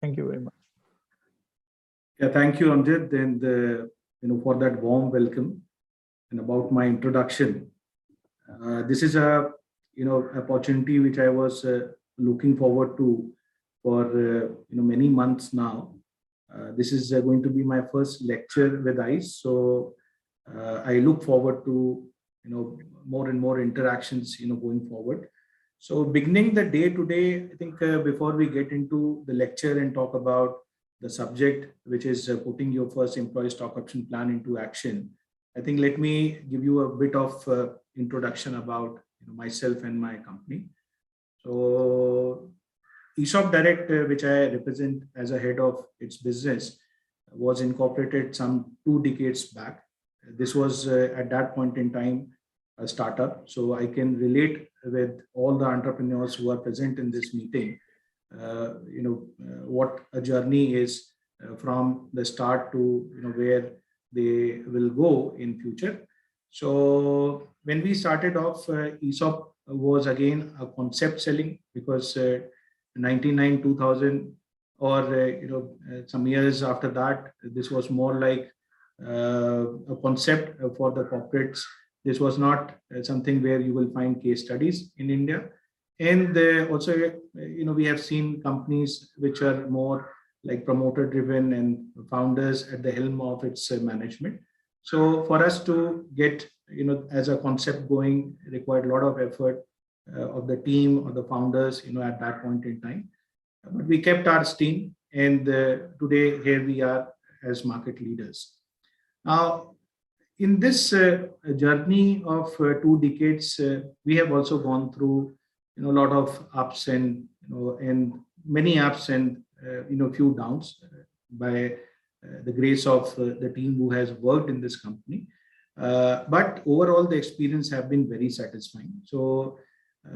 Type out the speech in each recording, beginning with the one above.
Thank you very much. Yeah, thank you, Amjad, and for that warm welcome. And about my introduction, this is a opportunity which I was looking forward to for many months now. This is going to be my first lecture with IICE, so I look forward to more and more interactions going forward. So beginning the day today, I think before we get into the lecture and talk about the subject, which is putting your first employee stock option plan into action, I think let me give you a bit of introduction about myself and my company. So ESOP Direct, which I represent as a head of its business, was incorporated some 2 decades back. This was at that point in time a startup, so I can relate with all the entrepreneurs who are present in this meeting. What a journey is from the start to where they will go in future. So when we started off, ESOP was again a concept selling, because 99, 2000, or some years after that, this was more like a concept for the corporates. This was not something where you will find case studies in India. And also, we have seen companies which are more like promoter driven and founders at the helm of its management. So for us to get, as a concept going, required a lot of effort of the team or the founders, at that point in time. But we kept our steam, and today here we are as market leaders. Now, in this journey of 2 decades, we have also gone through a lot of ups and many ups and few downs by the grace of the team who has worked in this company. But overall, the experience have been very satisfying. So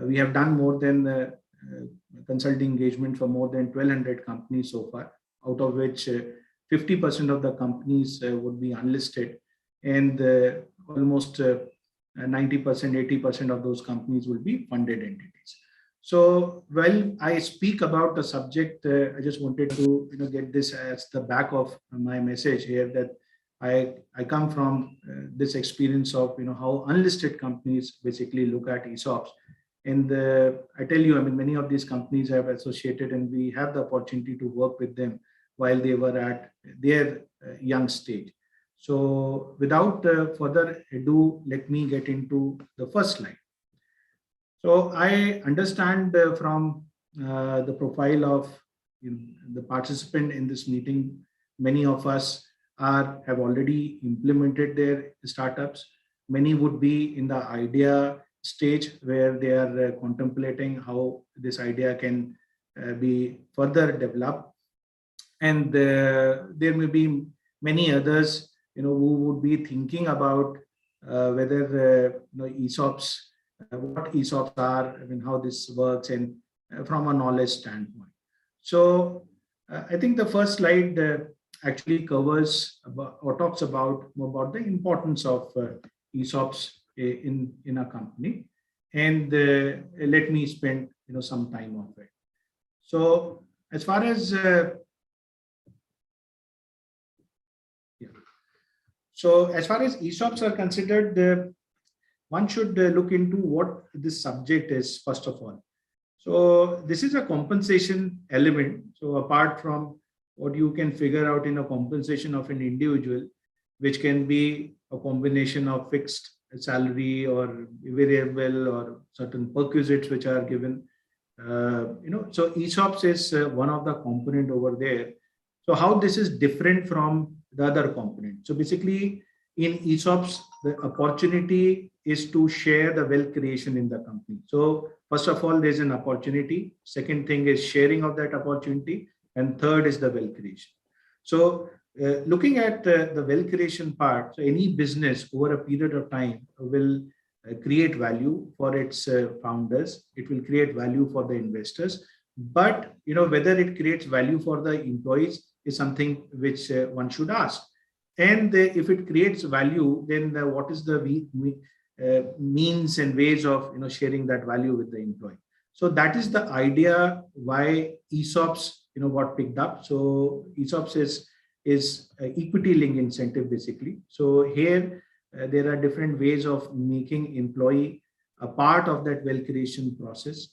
we have done more than consulting engagement for more than 1,200 companies so far, out of which 50% of the companies would be unlisted, and almost 90%, 80% of those companies will be funded entities. So while I speak about the subject, I just wanted to get this as the back of my message here, that I come from this experience of how unlisted companies basically look at ESOPs. And I tell you, many of these companies have associated, and we have the opportunity to work with them while they were at their young stage. So without further ado, let me get into the first slide. So I understand from the profile of the participant in this meeting, many of us have already implemented their startups. Many would be in the idea stage where they are contemplating how this idea can be further developed. And there may be many others who would be thinking about whether ESOPs, what ESOPs are, how this works, and from a knowledge standpoint. So I think the first slide actually covers or talks about the importance of ESOPs in a company, and let me spend some time on it. So as far as ESOPs are considered, one should look into what this subject is first of all. So this is a compensation element. So apart from what you can figure out in a compensation of an individual, which can be a combination of fixed salary or variable or certain perquisites which are given, so ESOPs is one of the component over there. So how this is different from the other component? So basically in ESOPs, the opportunity is to share the wealth creation in the company. So first of all, there's an opportunity. Second thing is sharing of that opportunity. And third is the wealth creation. So looking at the wealth creation part, so any business over a period of time will create value for its founders. It will create value for the investors. But whether it creates value for the employees is something which one should ask. And if it creates value, then what is the means and ways of sharing that value with the employee? So that is the idea why ESOPs got picked up. So ESOPs is equity link incentive basically. So here there are different ways of making employee a part of that wealth creation process.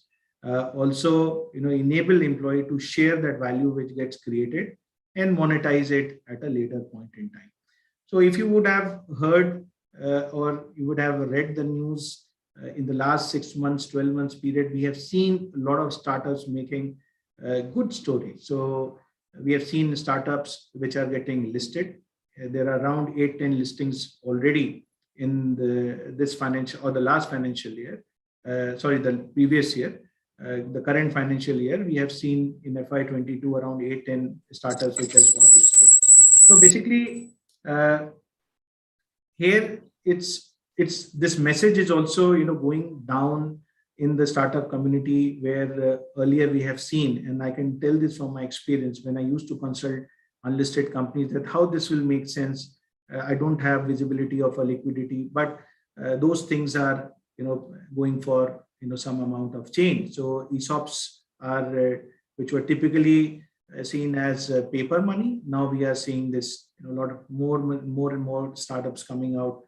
Also, enable employee to share that value which gets created and monetize it at a later point in time. So if you would have heard or you would have read the news in the last 6 months, 12 months period, we have seen a lot of startups making good stories. So we have seen startups which are getting listed. There are around 8-10 listings already in this financial or the last financial year. The previous year. The current financial year, we have seen in FY22 around 8-10 startups which has got listed. So basically, here it's this message is also going down in the startup community, where earlier we have seen, and I can tell this from my experience when I used to consult unlisted companies, that how this will make sense. I don't have visibility of a liquidity, but those things are going for some amount of change. So ESOPs are which were typically seen as paper money. Now we are seeing this a lot of more and more startups coming out,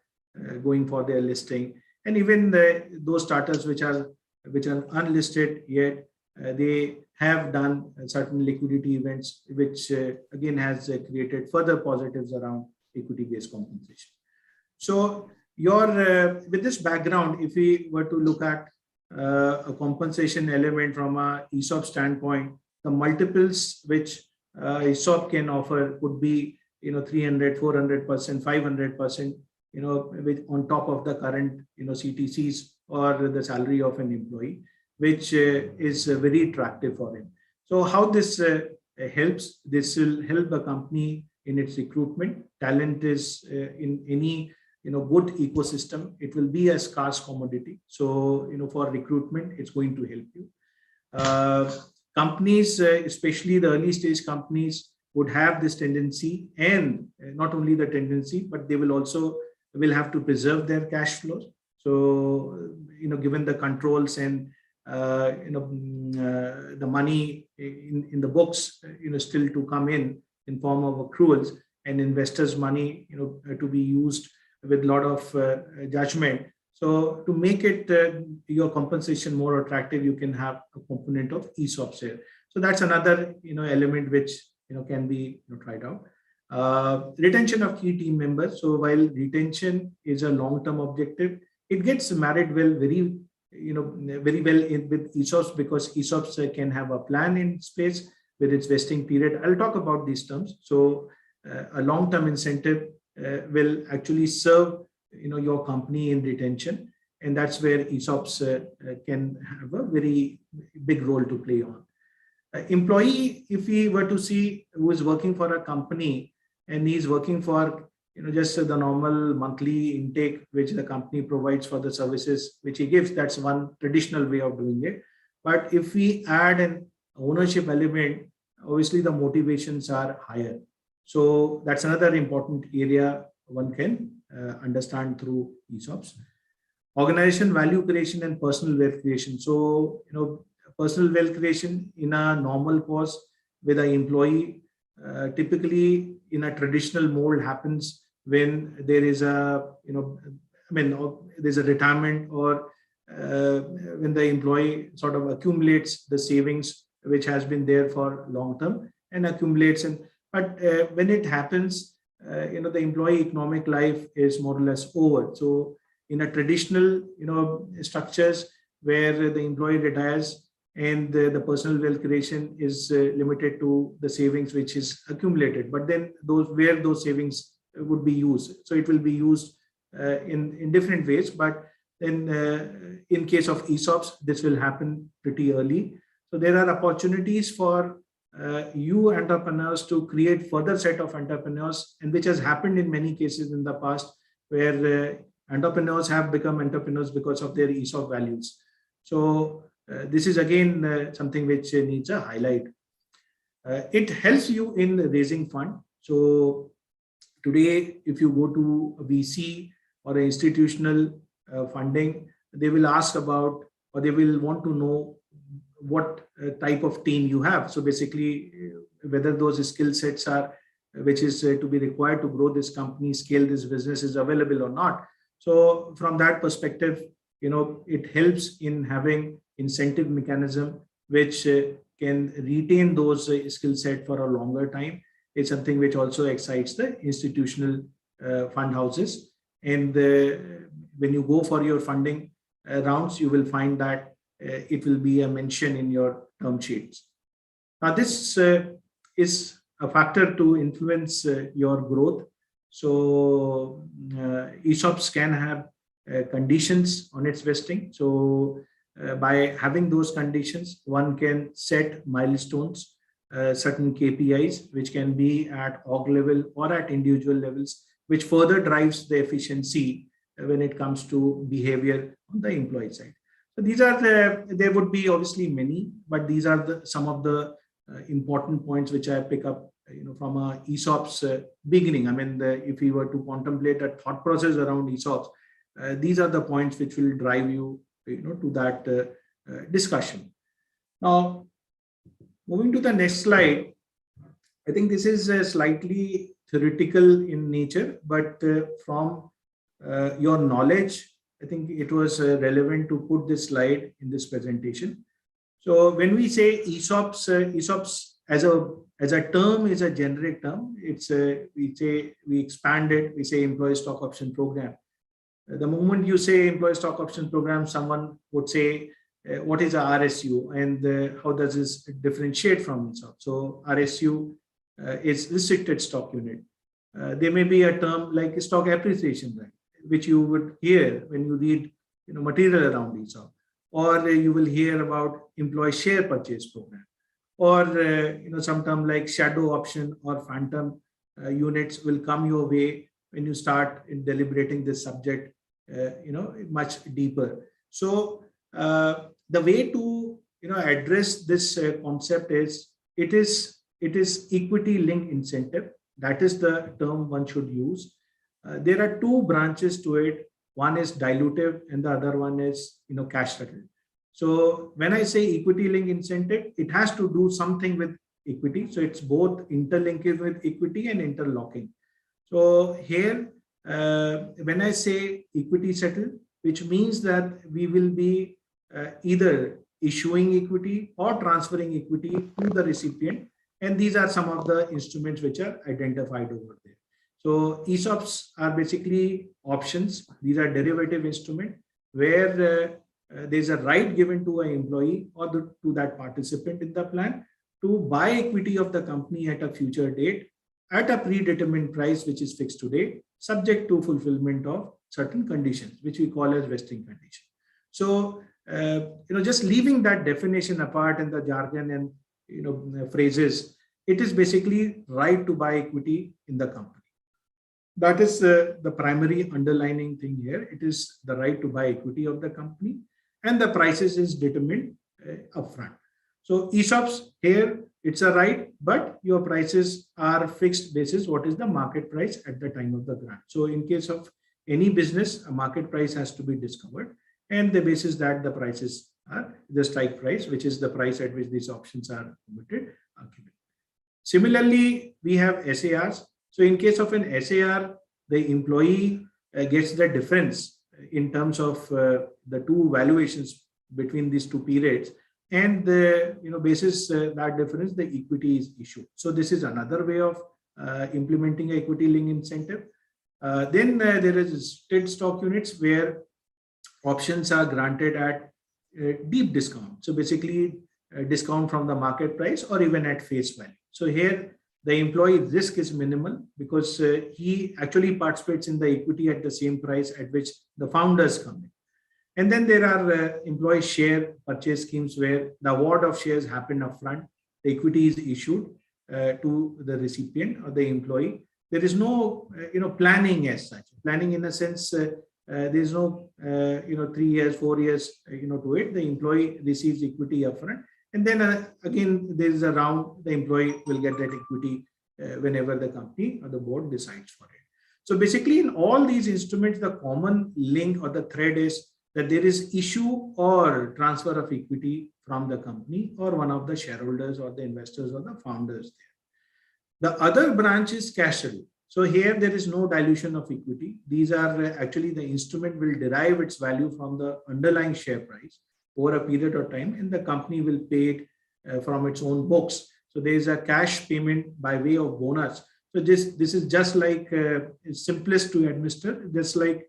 going for their listing, and even those startups which are unlisted yet, they have done certain liquidity events, which again has created further positives around equity-based compensation. So with this background, if we were to look at a compensation element from a ESOP standpoint, the multiples which ESOP can offer could be 300, 400%, 500%, with on top of the current CTCs or the salary of an employee, which is very attractive for him. So how this helps? This will help the company in its recruitment. Talent is in any good ecosystem, it will be a scarce commodity. So for recruitment, it's going to help you. Companies, especially the early stage companies, would have this tendency, and not only the tendency, but they will also have to preserve their cash flows. So given the controls and the money in the books still to come in form of accruals, and investors' money to be used with a lot of judgment. So to make it your compensation more attractive, you can have a component of ESOPs here. So that's another element which can be tried out. Retention of key team members. So while retention is a long-term objective, it gets married very well with ESOPs, because ESOPs can have a plan in place with its vesting period. I'll talk about these terms. So a long-term incentive will actually serve your company in retention, and that's where ESOPs can have a very big role to play on. Employee, if we were to see who is working for a company and he's working for just the normal monthly intake which the company provides for the services which he gives, that's one traditional way of doing it. But if we add an ownership element, obviously the motivations are higher. So that's another important area one can understand through ESOPs. Organization value creation and personal wealth creation. So personal wealth creation in a normal course with an employee, typically in a traditional mold, happens when there is there's a retirement, or when the employee sort of accumulates the savings which has been there for long term and accumulates. But when it happens, the employee economic life is more or less over. So in a traditional structures where the employee retires and the personal wealth creation is limited to the savings which is accumulated, but then those savings would be used. So it will be used in different ways, but then in case of ESOPs, this will happen pretty early. So there are opportunities for you entrepreneurs to create further set of entrepreneurs, and which has happened in many cases in the past, where entrepreneurs have become entrepreneurs because of their ESOP values. So this is again something which needs a highlight. It helps you in raising fund. So today, if you go to a VC or an institutional funding, they will ask about, or they will want to know what type of team you have. So basically, whether those skill sets are which is to be required to grow this company, scale this business is available or not. So from that perspective, it helps in having incentive mechanism which can retain those skill set for a longer time. It's something which also excites the institutional fund houses. And when you go for your funding rounds, you will find that it will be a mention in your term sheets. Now, this is a factor to influence your growth. So, ESOPs can have conditions on its vesting. So, by having those conditions, one can set milestones, certain KPIs, which can be at org level or at individual levels, which further drives the efficiency when it comes to behavior on the employee side. So these are there would be obviously many, but these are some of the important points which I pick up, from a ESOP's beginning. I mean, if we were to contemplate a thought process around ESOPs, these are the points which will drive you, to that discussion. Now, moving to the next slide, I think this is slightly theoretical in nature, but from your knowledge, I think it was relevant to put this slide in this presentation. So when we say ESOPs as a term is a generic term. It's we expand it. We say employee stock option program. The moment you say employee stock option program, someone would say, what is a RSU and how does this differentiate from ESOP? So RSU is restricted stock unit. There may be a term like stock appreciation right, which you would hear when you read material around ESOP, or you will hear about employee share purchase program, or some term like shadow option or phantom units will come your way when you start in deliberating this subject much deeper. So the way to address this concept is it is equity linked incentive. That is the term one should use. There are two branches to it. One is dilutive and the other one is cash settled. So when I say equity linked incentive, it has to do something with equity. So it's both interlinking with equity and interlocking. So here, when I say equity settled, which means that we will be either issuing equity or transferring equity to the recipient. And these are some of the instruments which are identified over there. So ESOPs are basically options. These are derivative instruments where there's a right given to an employee or to that participant in the plan to buy equity of the company at a future date at a predetermined price which is fixed today, subject to fulfillment of certain conditions, which we call as vesting condition. So just leaving that definition apart and the jargon and phrases, it is basically right to buy equity in the company. That is the primary underlining thing here. It is the right to buy equity of the company, and the prices is determined upfront. So ESOPs here, it's a right, but your prices are fixed basis what is the market price at the time of the grant. So in case of any business, a market price has to be discovered, and the basis that the prices are the strike price, which is the price at which these options are committed, are given. Similarly, we have SARs. So in case of an SAR, the employee gets the difference in terms of the two valuations between these two periods, and the basis that difference, the equity is issued. So this is another way of implementing equity link incentive. Then there is state stock units where options are granted at deep discount. So basically discount from the market price or even at face value. So here the employee risk is minimal because he actually participates in the equity at the same price at which the founders come in. And then there are employee share purchase schemes where the award of shares happen upfront. The equity is issued to the recipient or the employee. There is no planning as such. Planning in a sense, there is no 3 years, 4 years to it. The employee receives equity upfront. And then again, there is a round, the employee will get that equity whenever the company or the board decides for it. So basically in all these instruments, the common link or the thread is that there is issue or transfer of equity from the company or one of the shareholders or the investors or the founders there. The other branch is cash settled. So here there is no dilution of equity. These are actually the instrument will derive its value from the underlying share price over a period of time, and the company will pay it from its own books. So there is a cash payment by way of bonus. So this is just like it's simplest to administer. Just like,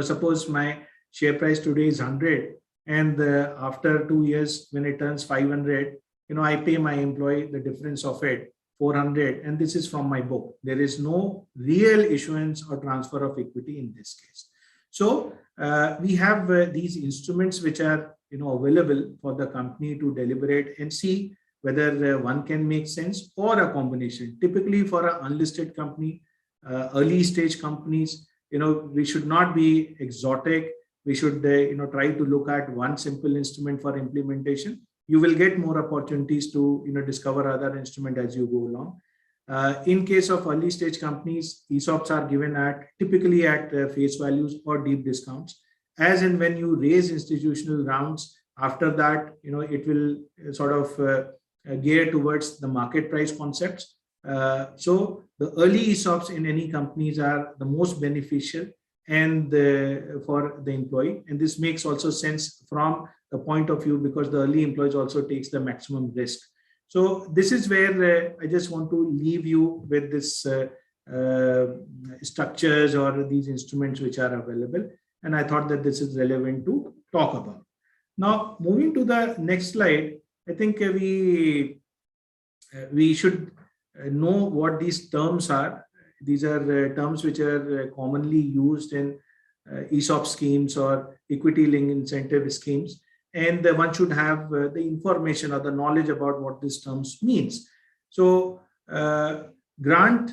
suppose my share price today is 100, and after 2 years when it turns 500, I pay my employee the difference of it, 400, and this is from my book. There is no real issuance or transfer of equity in this case. So we have these instruments which are available for the company to deliberate and see whether one can make sense or a combination. Typically for an unlisted company, early stage companies, we should not be exotic. We should try to look at one simple instrument for implementation. You will get more opportunities to discover other instrument as you go along. In case of early stage companies, ESOPs are given typically at face values or deep discounts. As and when you raise institutional rounds, after that, it will sort of gear towards the market price concepts. So the early ESOPs in any companies are the most beneficial and for the employee. And this makes also sense from the point of view because the early employees also takes the maximum risk. So this is where I just want to leave you with this structures or these instruments which are available. And I thought that this is relevant to talk about. Now, moving to the next slide, I think we should know what these terms are. These are terms which are commonly used in ESOP schemes or equity linked incentive schemes. And one should have the information or the knowledge about what these terms means. So grant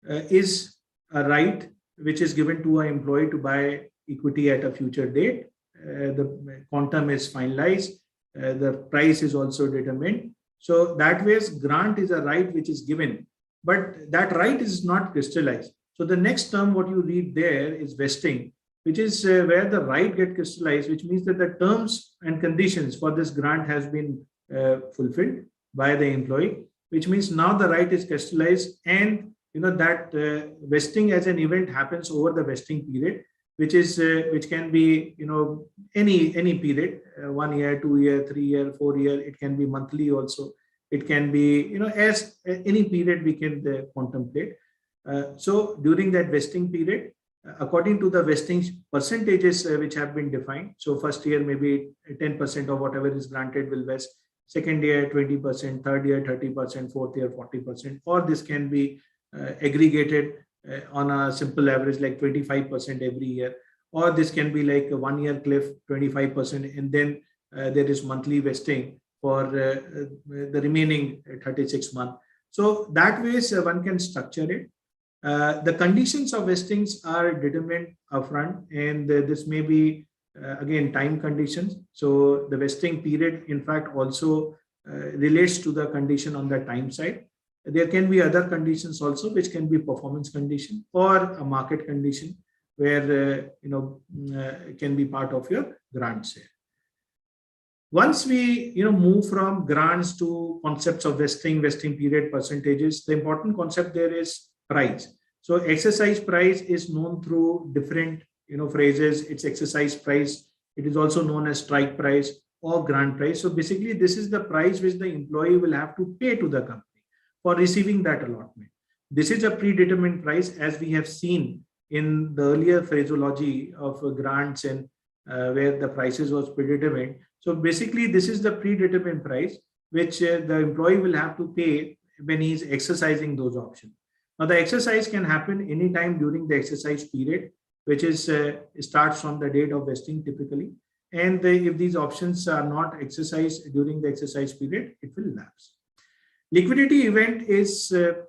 is a right which is given to an employee to buy equity at a future date. The quantum is finalized. The price is also determined. So that way, grant is a right which is given, but that right is not crystallized. So the next term, what you read there is vesting, which is where the right get crystallized, which means that the terms and conditions for this grant has been fulfilled by the employee, which means now the right is crystallized, and that vesting as an event happens over the vesting period, which can be any period, 1 year, 2 year, 3 year, 4 year. It can be monthly also. It can be as any period we can contemplate. So during that vesting period, according to the vesting percentages which have been defined. So first year maybe 10% of whatever is granted will vest. Second year 20%, third year 30%, fourth year 40%, or this can be aggregated on a simple average like 25% every year, or this can be like a 1 year cliff 25%, and then there is monthly vesting for the remaining 36 months. So that way one can structure it. The conditions of vestings are determined upfront, and this may be again time conditions. So the vesting period in fact also relates to the condition on the time side. There can be other conditions also, which can be performance condition or a market condition where can be part of your grants here. Once we move from grants to concepts of vesting period, percentages, the important concept there is price. So exercise price is known through different phrases. It's exercise price. It is also known as strike price or grant price. So basically this is the price which the employee will have to pay to the company for receiving that allotment. This is a predetermined price, as we have seen in the earlier phraseology of grants and where the prices was predetermined. So basically this is the predetermined price which the employee will have to pay when he is exercising those options. Now the exercise can happen anytime during the exercise period, which is starts from the date of vesting typically. And if these options are not exercised during the exercise period, it will lapse. Liquidity event is the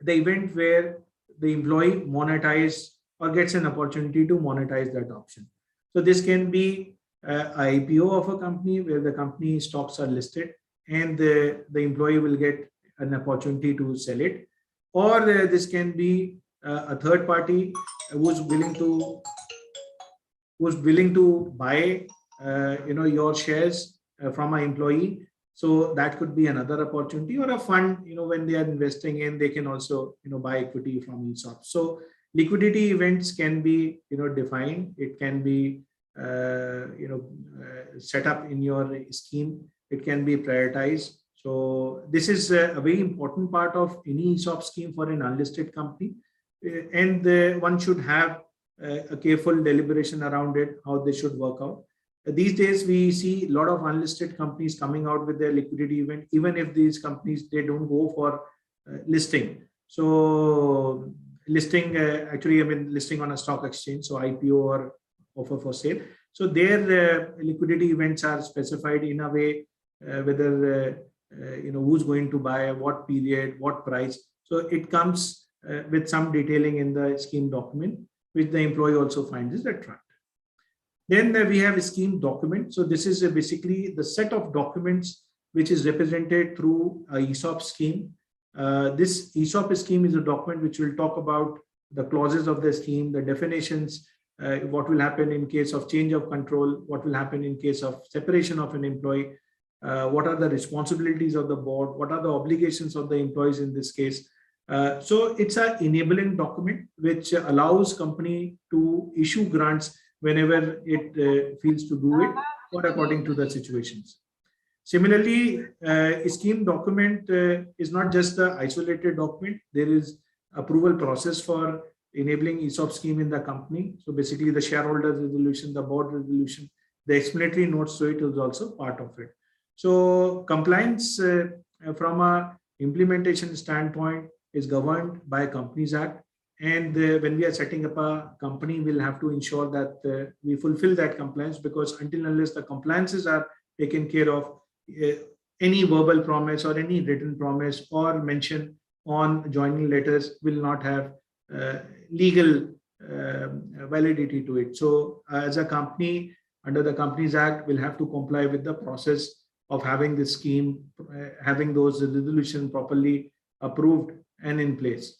event where the employee monetizes or gets an opportunity to monetize that option. So this can be an IPO of a company where the company stocks are listed and the employee will get an opportunity to sell it. Or this can be a third party who's willing to buy your shares from an employee. So that could be another opportunity, or a fund, when they are investing in, they can also, buy equity from ESOP. So liquidity events can be, defined. It can be, set up in your scheme. It can be prioritized. So this is a very important part of any ESOP scheme for an unlisted company. And one should have a careful deliberation around it, how they should work out. These days, we see a lot of unlisted companies coming out with their liquidity event, even if these companies, they don't go for listing. So listing, actually, I mean, listing on a stock exchange, so IPO or offer for sale. So their liquidity events are specified in a way, whether, who's going to buy, what period, what price. So it comes with some detailing in the scheme document, which the employee also finds is attractive. Then we have a scheme document. So this is basically the set of documents which is represented through a ESOP scheme. This ESOP scheme is a document which will talk about the clauses of the scheme, the definitions, what will happen in case of change of control, what will happen in case of separation of an employee, what are the responsibilities of the board, what are the obligations of the employees in this case. So it's an enabling document which allows company to issue grants whenever it feels to do it, or according to the situations. Similarly, a scheme document is not just the isolated document. There is approval process for enabling ESOP scheme in the company. So basically the shareholders resolution, the board resolution, the explanatory notes to it is also part of it. So compliance from a implementation standpoint is governed by Companies Act. And when we are setting up a company, we'll have to ensure that we fulfill that compliance, because until unless the compliances are taken care of, any verbal promise or any written promise or mention on joining letters will not have legal validity to it. So as a company, under the Companies Act, we'll have to comply with the process of having this scheme, having those resolutions properly approved and in place.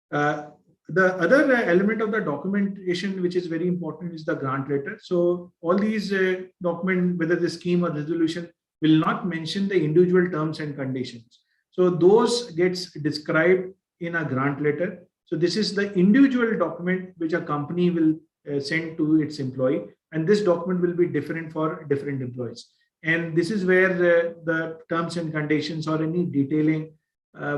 The other element of the documentation, which is very important, is the grant letter. So all these documents, whether the scheme or resolution, will not mention the individual terms and conditions. So those gets described in a grant letter. So this is the individual document which a company will send to its employee, and this document will be different for different employees. And this is where the terms and conditions or any detailing,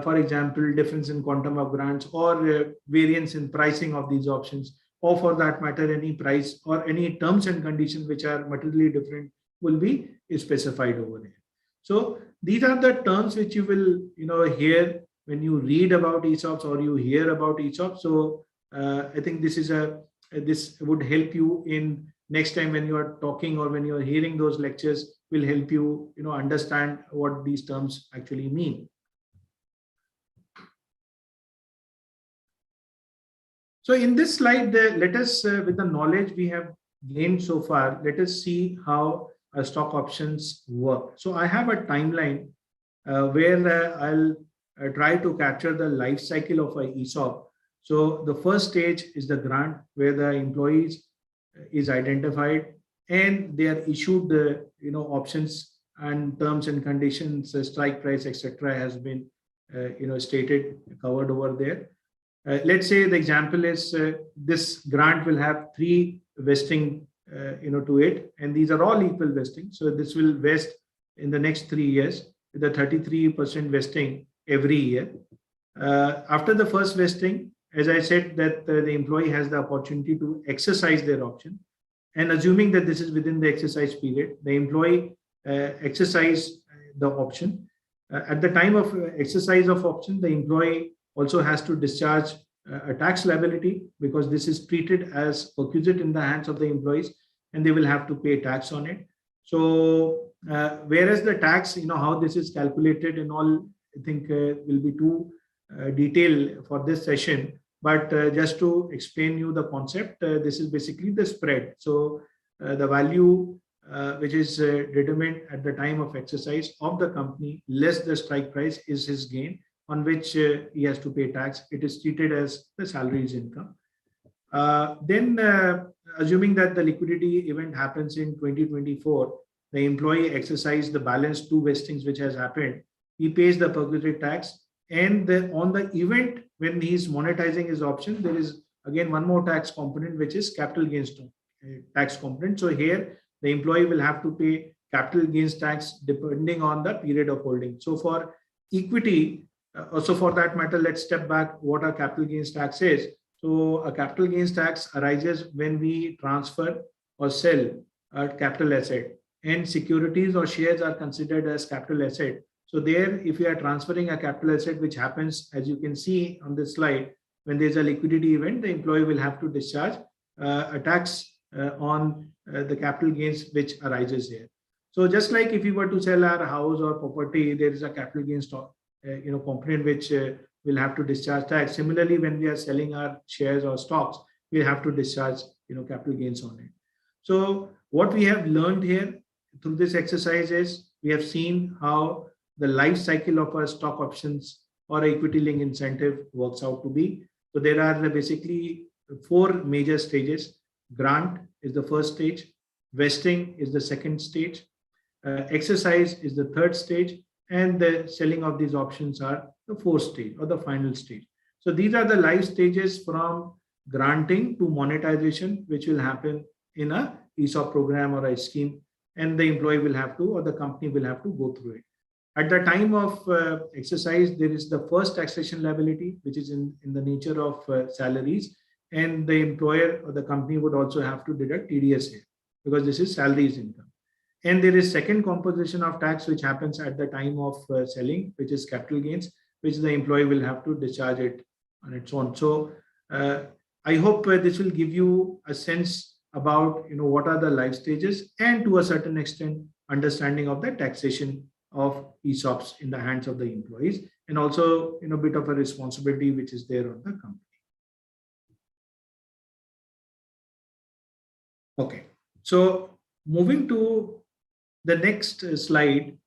for example, difference in quantum of grants or variance in pricing of these options, or for that matter, any price or any terms and conditions which are materially different will be specified over here. So these are the terms which you will hear when you read about ESOPs or you hear about ESOPs. So I think this would help you in next time when you are talking or when you are hearing those lectures, will help you understand what these terms actually mean. So in this slide, let us, with the knowledge we have gained so far, let us see how stock options work. So I have a timeline where I'll try to capture the life cycle of a ESOP. So the first stage is the grant, where the employees is identified and they are issued the options and terms and conditions, strike price, etc., has been stated, covered over there. Let's say the example is this grant will have 3 vesting to it, and these are all equal vesting. So this will vest in the next 3 years with a 33% vesting every year. After the first vesting, as I said, that the employee has the opportunity to exercise their option, and assuming that this is within the exercise period, the employee exercise the option. At the time of exercise of option, the employee also has to discharge a tax liability, because this is treated as perquisite in the hands of the employees and they will have to pay tax on it. So whereas the tax, how this is calculated and all, I think will be too detailed for this session. But just to explain you the concept, this is basically the spread. So the value which is determined at the time of exercise of the company less the strike price is his gain, on which he has to pay tax. It is treated as the salary's income. Then assuming that the liquidity event happens in 2024, the employee exercise the balance 2 vestings which has happened, he pays the purgatory tax. And on the event when he is monetizing his option, there is again one more tax component, which is capital gains tax component. So here the employee will have to pay capital gains tax depending on the period of holding. So for equity, also for that matter, let's step back what a capital gains tax is. So a capital gains tax arises when we transfer or sell a capital asset, and securities or shares are considered as capital asset. So there, if you are transferring a capital asset, which happens, as you can see on this slide, when there's a liquidity event, the employee will have to discharge a tax on the capital gains which arises here. So just like if you were to sell our house or property, there is a capital gains component which will have to discharge tax. Similarly, when we are selling our shares or stocks, we have to discharge capital gains on it. So what we have learned here through this exercise is we have seen how the life cycle of our stock options or equity link incentive works out to be. So there are basically 4 major stages. Grant is the first stage, vesting is the second stage, exercise is the third stage, and the selling of these options are the fourth stage or the final stage. So these are the life stages from granting to monetization, which will happen in a ESOP program or a scheme, and the employee will have to, or the company will have to go through it. At the time of exercise, there is the first taxation liability, which is in the nature of salaries, and the employer or the company would also have to deduct TDS here because this is salaries income. And there is second composition of tax, which happens at the time of selling, which is capital gains, which the employee will have to discharge it on its own. So I hope this will give you a sense about what are the life stages, and to a certain extent understanding of the taxation of ESOPs in the hands of the employees, and also a bit of a responsibility which is there on the company. Okay, so moving to the next slide,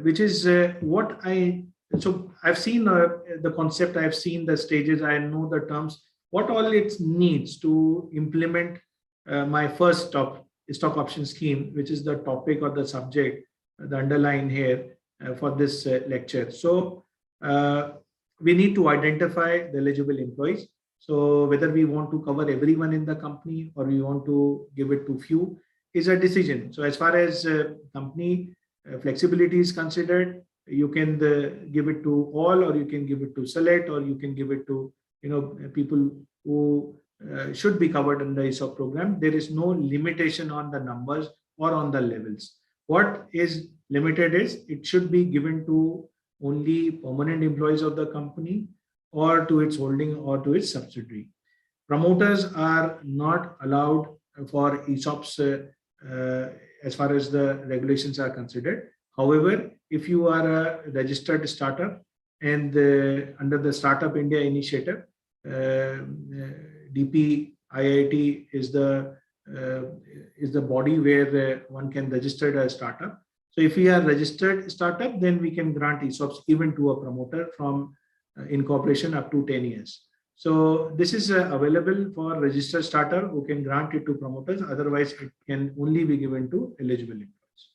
which is what I've seen the concept, I've seen the stages, I know the terms, what all it needs to implement my first stock option scheme, which is the topic or the subject, the underline here for this lecture. So we need to identify the eligible employees. So whether we want to cover everyone in the company or we want to give it to few is a decision. So as far as company flexibility is considered, you can give it to all, or you can give it to select, or you can give it to people who should be covered in the ESOP program. There is no limitation on the numbers or on the levels. What is limited is it should be given to only permanent employees of the company, or to its holding, or to its subsidiary. Promoters are not allowed for ESOPs as far as the regulations are considered. However, if you are a registered startup and under the Startup India initiative, DP IIT is the body where one can register a startup. So if we are registered startup, then we can grant ESOPs even to a promoter from incorporation up to 10 years. So this is available for registered starter who can grant it to promoters. Otherwise, it can only be given to eligible employees.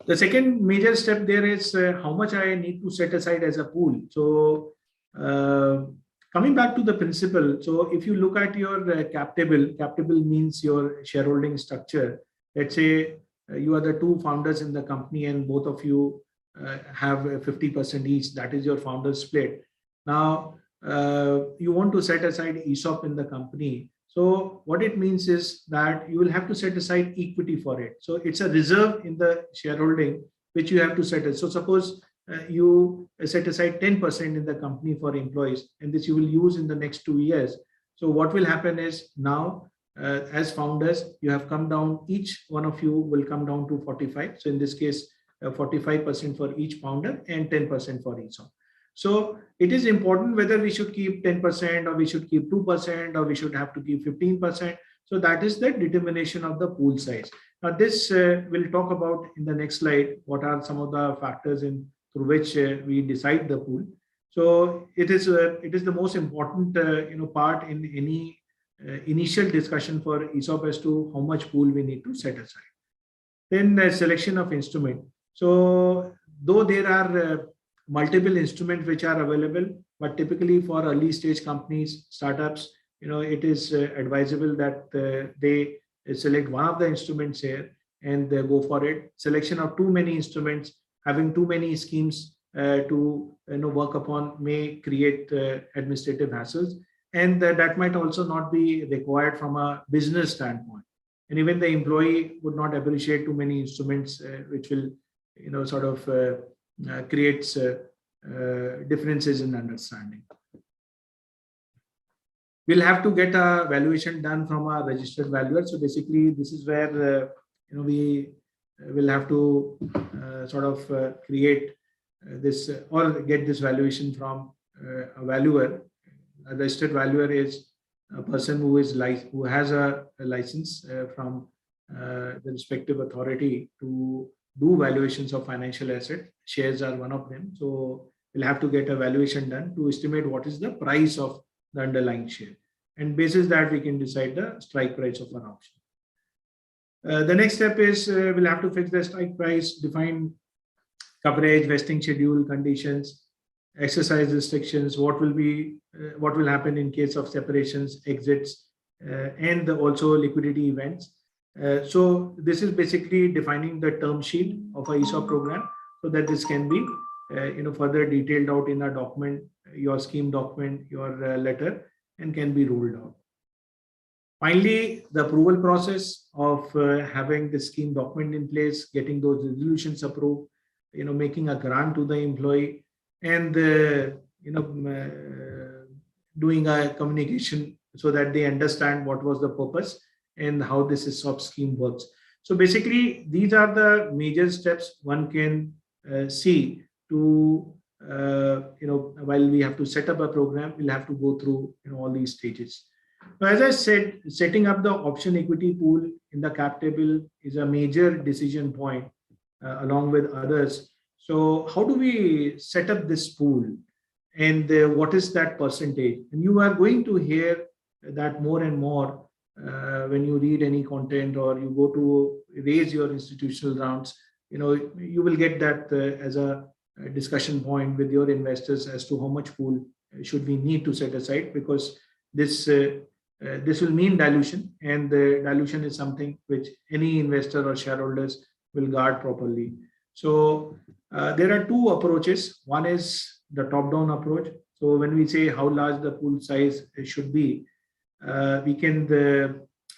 The second major step there is how much I need to set aside as a pool. So coming back to the principle. So if you look at your cap table means your shareholding structure. Let's say you are the 2 founders in the company and both of you have 50% each. That is your founder split. Now, you want to set aside ESOP in the company. So what it means is that you will have to set aside equity for it. So it's a reserve in the shareholding which you have to set aside. So suppose you set aside 10% in the company for employees, and this you will use in the next 2 years. So what will happen is now as founders, you have come down, each one of you will come down to 45. So in this case, 45% for each founder and 10% for ESOP. So it is important whether we should keep 10% or we should keep 2% or we should have to keep 15%. So that is the determination of the pool size. Now this we'll talk about in the next slide. What are some of the factors through which we decide the pool? So it is the most important part in any initial discussion for ESOP as to how much pool we need to set aside. Then the selection of instrument. So though there are multiple instruments which are available, but typically for early stage companies, startups, it is advisable that they select one of the instruments here and they go for it. Selection of too many instruments, having too many schemes to work upon may create administrative hassles, and that might also not be required from a business standpoint. And even the employee would not appreciate too many instruments, which will sort of creates differences in understanding. We'll have to get a valuation done from a registered valuer. So basically, this is where we will have to sort of create this or get this valuation from a valuer. A registered valuer is a person who has a license from the respective authority to do valuations of financial asset. Shares are one of them. So we'll have to get a valuation done to estimate what is the price of the underlying share. And basis that we can decide the strike price of an option. The next step is we'll have to fix the strike price, define coverage, vesting schedule, conditions, exercise restrictions, what will happen in case of separations, exits, and also liquidity events. So this is basically defining the term sheet of a ESOP program, so that this can be further detailed out in a document, your scheme document, your letter, and can be rolled out. Finally, the approval process of having the scheme document in place, getting those resolutions approved, making a grant to the employee, and doing a communication so that they understand what was the purpose and how this ESOP scheme works. So basically, these are the major steps one can see to while we have to set up a program, we'll have to go through all these stages. Now, as I said, setting up the option equity pool in the cap table is a major decision point along with others. So how do we set up this pool, and what is that percentage? And you are going to hear that more and more when you read any content or you go to raise your institutional rounds. You will get that as a discussion point with your investors as to how much pool should we need to set aside, because this will mean dilution, and the dilution is something which any investor or shareholders will guard properly. So there are two approaches. One is the top-down approach. So when we say how large the pool size should be, we can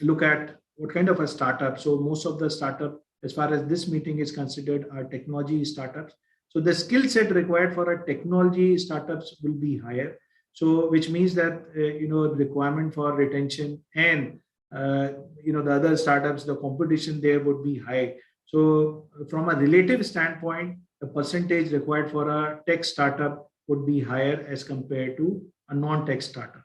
look at what kind of a startup. So most of the startup, as far as this meeting is considered, are technology startups. So the skill set required for a technology startups will be higher. So which means that requirement for retention and the other startups, the competition there would be high. So from a relative standpoint, the percentage required for a tech startup would be higher as compared to a non-tech startup.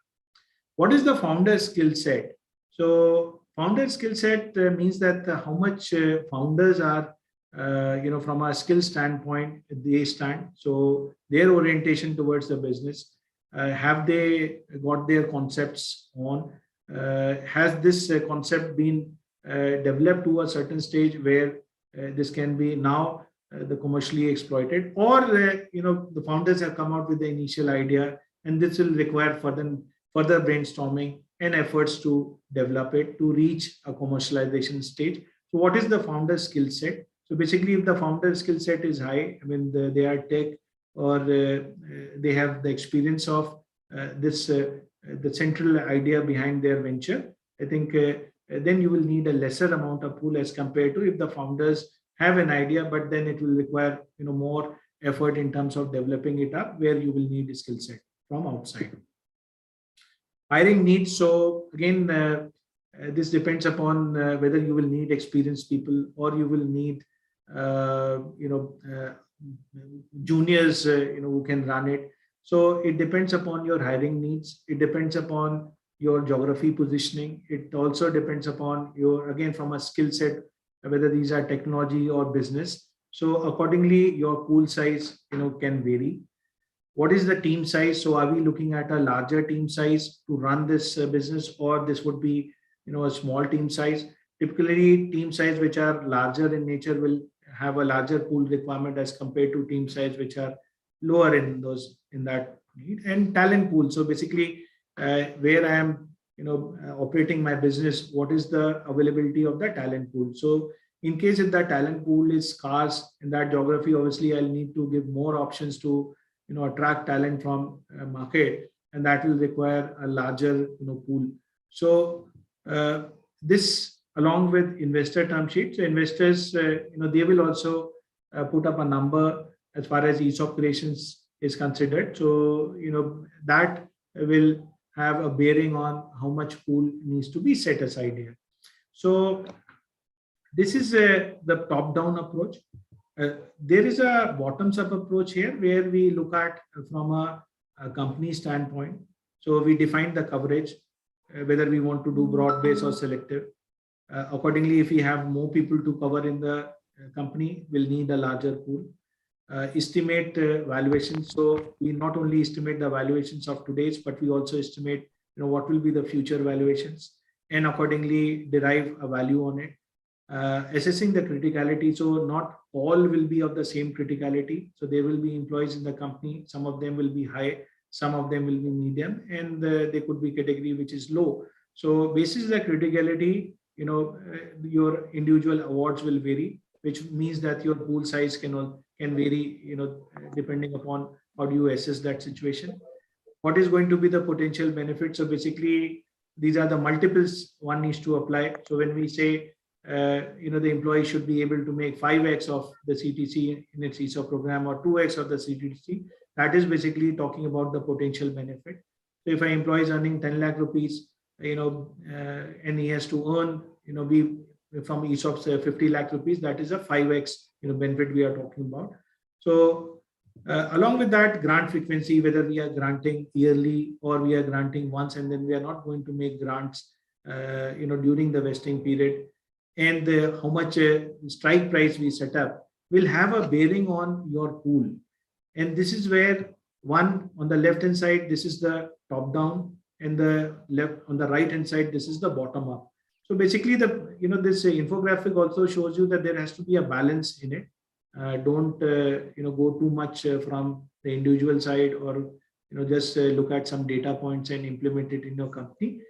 What is the founder skill set? So founder skill set means that how much founders are from a skill standpoint they stand. So their orientation towards the business, have they got their concepts on? Has this concept been developed to a certain stage where this can be now the commercially exploited, or the founders have come out with the initial idea, and this will require further brainstorming and efforts to develop it to reach a commercialization stage. So what is the founder skill set? So basically, if the founder skill set is high, I mean they are tech, or they have the experience of the central idea behind their venture, I think then you will need a lesser amount of pool as compared to if the founders have an idea, but then it will require more effort in terms of developing it up, where you will need a skill set from outside. Hiring needs. So again, this depends upon whether you will need experienced people or you will need juniors who can run it. So it depends upon your hiring needs. It depends upon your geography positioning. It also depends upon your, again, from a skill set, whether these are technology or business. So accordingly, your pool size can vary. What is the team size? So are we looking at a larger team size to run this business, or this would be a small team size? typically team size which are larger in nature will have a larger pool requirement as compared to team size which are lower in that need. And talent pool. So basically, where I am, operating my business, what is the availability of the talent pool? So in case if the talent pool is scarce in that geography, obviously I'll need to give more options to attract talent from market, and that will require a larger pool. So this along with investor term sheet, so investors they will also put up a number as far as ESOP creations is considered. So that will have a bearing on how much pool needs to be set aside here. So this is the top-down approach. There is a bottoms-up approach here where we look at from a company standpoint. So we define the coverage, whether we want to do broad-based or selective. Accordingly, if we have more people to cover in the company, we'll need a larger pool. Estimate valuations. So we not only estimate the valuations of today's, but we also estimate what will be the future valuations, and accordingly derive a value on it. Assessing the criticality. So not all will be of the same criticality. So there will be employees in the company. Some of them will be high, some of them will be medium, and there could be category which is low. So basis the criticality, your individual awards will vary, which means that your pool size can vary, depending upon how do you assess that situation. What is going to be the potential benefit? So basically, these are the multiples one needs to apply. So when we say, the employee should be able to make 5x of the CTC in its ESOP program or 2x of the CTC, that is basically talking about the potential benefit. So if an employee is earning 10 lakh rupees, and he has to earn, from ESOPs 50 lakh rupees, that is a 5x benefit we are talking about. So along with that, grant frequency, whether we are granting yearly or we are granting once, and then we are not going to make grants during the vesting period, and how much strike price we set up will have a bearing on your pool. And this is where one on the left hand side, this is the top down, and the left on the right hand side, this is the bottom up. So basically, this infographic also shows you that there has to be a balance in it. Don't go too much from the individual side, or just look at some data points and implement it in your company.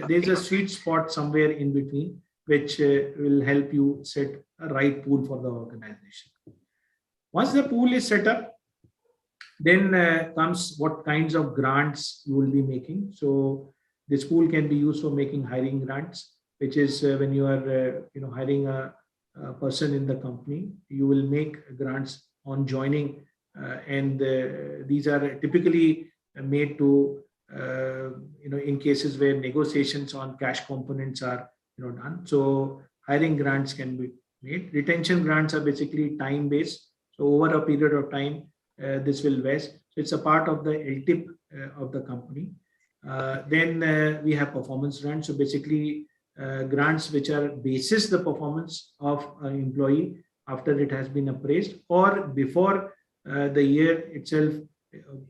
There's a sweet spot somewhere in between, which will help you set a right pool for the organization. Once the pool is set up, then comes what kinds of grants you will be making. So this pool can be used for making hiring grants, which is when you are hiring a person in the company, you will make grants on joining, and these are typically made to in cases where negotiations on cash components are done. So hiring grants can be made. Retention grants are basically time based. So over a period of time, this will vest. So it's a part of the LTIP of the company. Then we have performance grants. So basically grants which are basis the performance of an employee after it has been appraised, or before the year itself,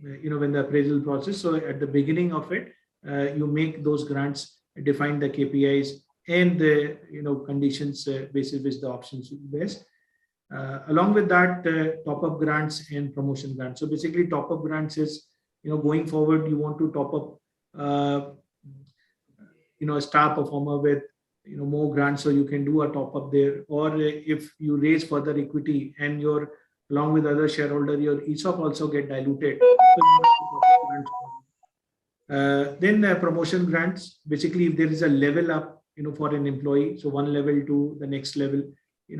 when the appraisal process. So at the beginning of it, you make those grants, define the KPIs and the conditions basis which the options will be best. Along with that, top up grants and promotion grants. So basically, top up grants is going forward, you want to top up a star performer with more grants, so you can do a top up there. Or if you raise further equity and your along with other shareholder, your ESOP also get diluted. Then promotion grants. Basically, if there is a level up, for an employee, so one level to the next level,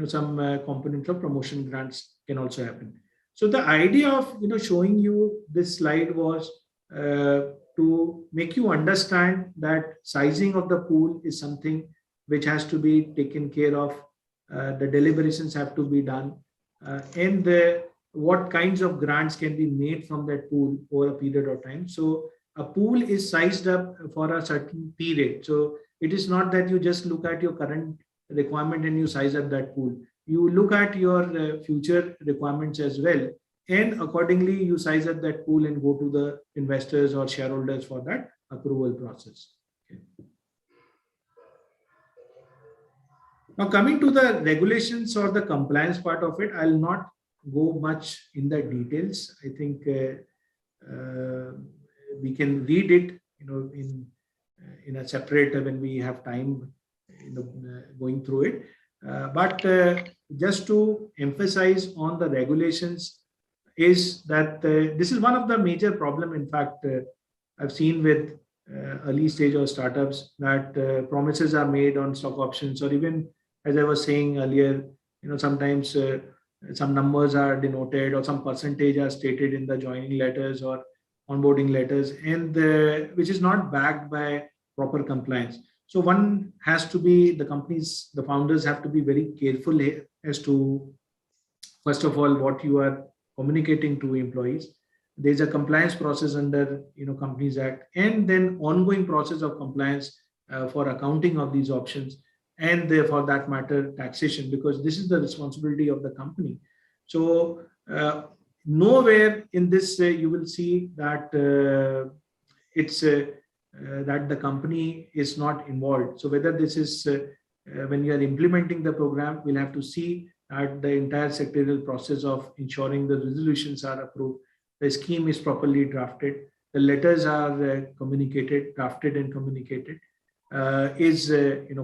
some component of promotion grants can also happen. So the idea of showing you this slide was to make you understand that sizing of the pool is something which has to be taken care of. The deliberations have to be done, and what kinds of grants can be made from that pool over a period of time. So a pool is sized up for a certain period. So it is not that you just look at your current requirement and you size up that pool. You look at your future requirements as well, and accordingly you size up that pool and go to the investors or shareholders for that approval process. Okay. Now, coming to the regulations or the compliance part of it, I'll not go much in the details. I think we can read it, in a separate when we have time, going through it. But just to emphasize on the regulations is that this is one of the major problem. In fact, I've seen with early stage or startups that promises are made on stock options, or even as I was saying earlier, sometimes some numbers are denoted or some percentage are stated in the joining letters or onboarding letters, and which is not backed by proper compliance. So one has to be, the founders have to be very careful here as to, first of all, what you are communicating to employees. There's a compliance process under Companies Act, and then ongoing process of compliance for accounting of these options, and for that matter taxation, because this is the responsibility of the company. So nowhere in this you will see that it's that the company is not involved. So whether this is when you are implementing the program, we'll have to see that the entire sectorial process of ensuring the resolutions are approved, the scheme is properly drafted, the letters are drafted and communicated, is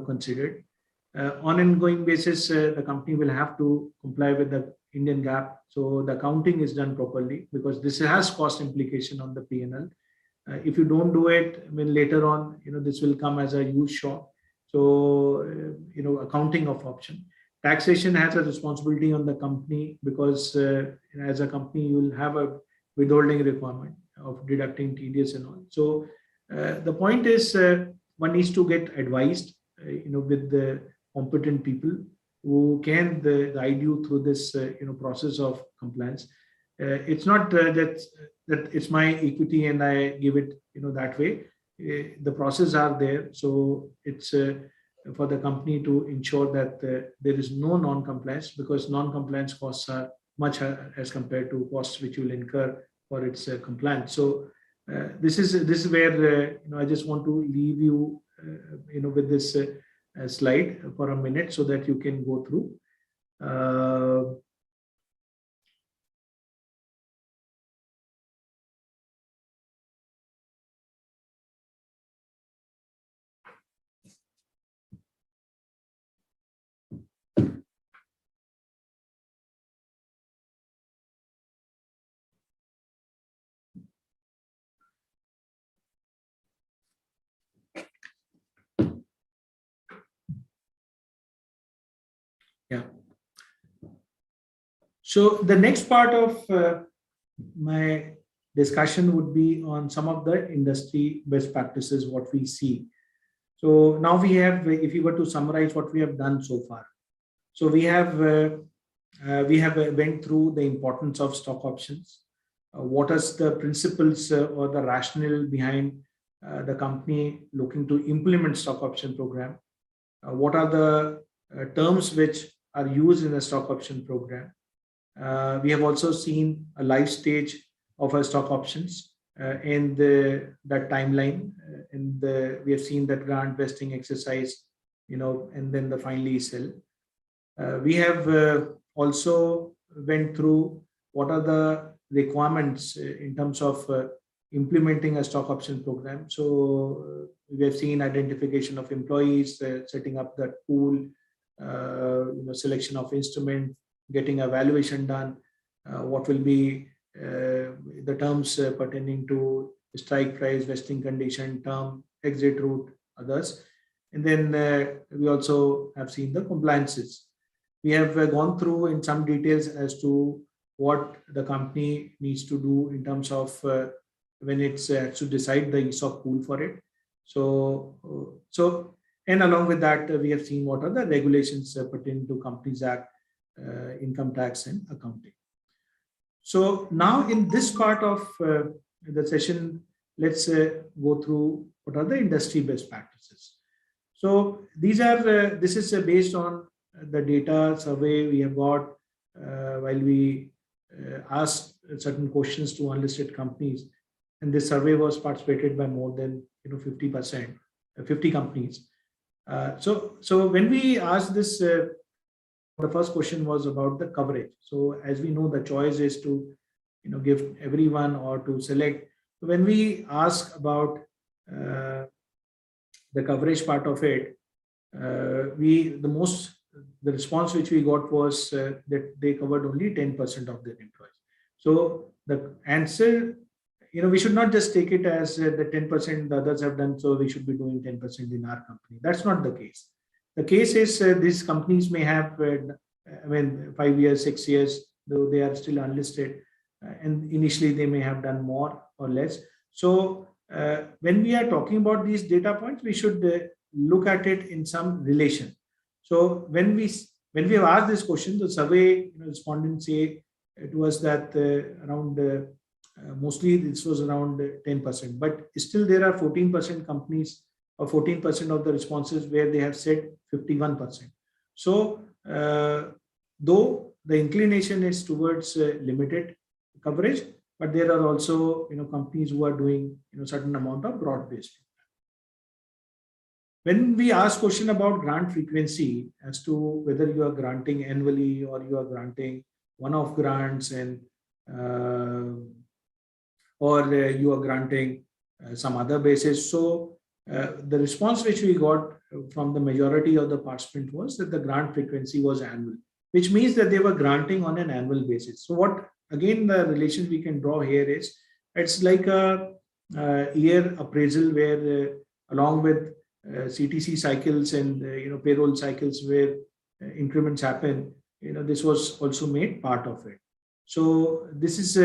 considered. On an ongoing basis, the company will have to comply with the Indian GAAP. So the accounting is done properly, because this has cost implication on the P&L. If you don't do it, I mean, later on, this will come as a huge shock. So, accounting of option. Taxation has a responsibility on the company, because as a company, you will have a withholding requirement of deducting TDS and all. So the point is, one needs to get advised, with the competent people who can guide you through this, process of compliance. It's not that it's my equity and I give it, that way. The processes are there. So it's for the company to ensure that there is no non-compliance, because non-compliance costs are much higher as compared to costs which you will incur for its compliance. So this is where I just want to leave you, with this slide for a minute, so that you can go through. Yeah. So the next part of my discussion would be on some of the industry best practices, what we see. So now we have, if you were to summarize what we have done so far. So we have went through the importance of stock options. What is the principles or the rationale behind the company looking to implement stock option program? What are the terms which are used in a stock option program? We have also seen a life stage of our stock options and that timeline. And we have seen that grant vesting exercise, and then the finally sell. We have also went through what are the requirements in terms of implementing a stock option program. So we have seen identification of employees, setting up that pool, selection of instrument, getting a valuation done, what will be the terms pertaining to strike price, vesting condition, term, exit route, others. And then we also have seen the compliances. We have gone through in some details as to what the company needs to do in terms of when it's to decide the ESOP pool for it. So and along with that, we have seen what are the regulations pertaining to Companies Act, income tax and accounting. So now in this part of the session, let's go through what are the industry best practices. So these are, this is based on the data survey we have got while we asked certain questions to unlisted companies. And this survey was participated by more than 50%, 50 companies. So when we asked this, the first question was about the coverage. So as we know, the choice is to give everyone or to select. When we ask about the coverage part of it, the response which we got was that they covered only 10% of their employees. So the answer, we should not just take it as the 10% the others have done, so we should be doing 10% in our company. That's not the case. The case is these companies may have, 5 years, 6 years, though they are still unlisted, and initially they may have done more or less. So when we are talking about these data points, we should look at it in some relation. So when we have asked this question, the survey respondents say to us that around mostly this was around 10%, but still there are 14% companies or 14% of the responses where they have said 51%. So though the inclination is towards limited coverage, but there are also companies who are doing certain amount of broad-based. When we ask question about grant frequency as to whether you are granting annually or you are granting one-off grants and or you are granting some other basis. So the response which we got from the majority of the participants was that the grant frequency was annual, which means that they were granting on an annual basis. So what, again, the relation we can draw here is it's like a year appraisal where along with CTC cycles and payroll cycles where increments happen, this was also made part of it. So this is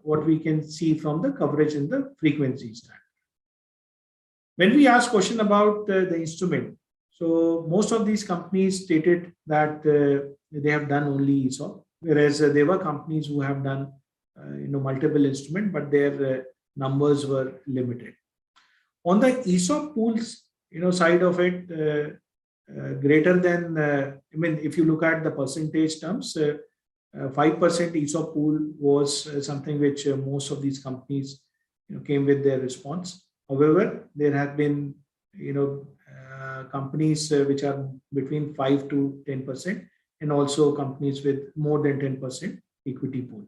what we can see from the coverage and the frequency standard. When we ask question about the instrument, so most of these companies stated that they have done only ESOP, whereas there were companies who have done multiple instruments, but their numbers were limited. On the ESOP pools side of it, greater than if you look at the percentage terms, 5% ESOP pool was something which most of these companies came with their response. However, there have been companies which are between 5 to 10%, and also companies with more than 10% equity pool.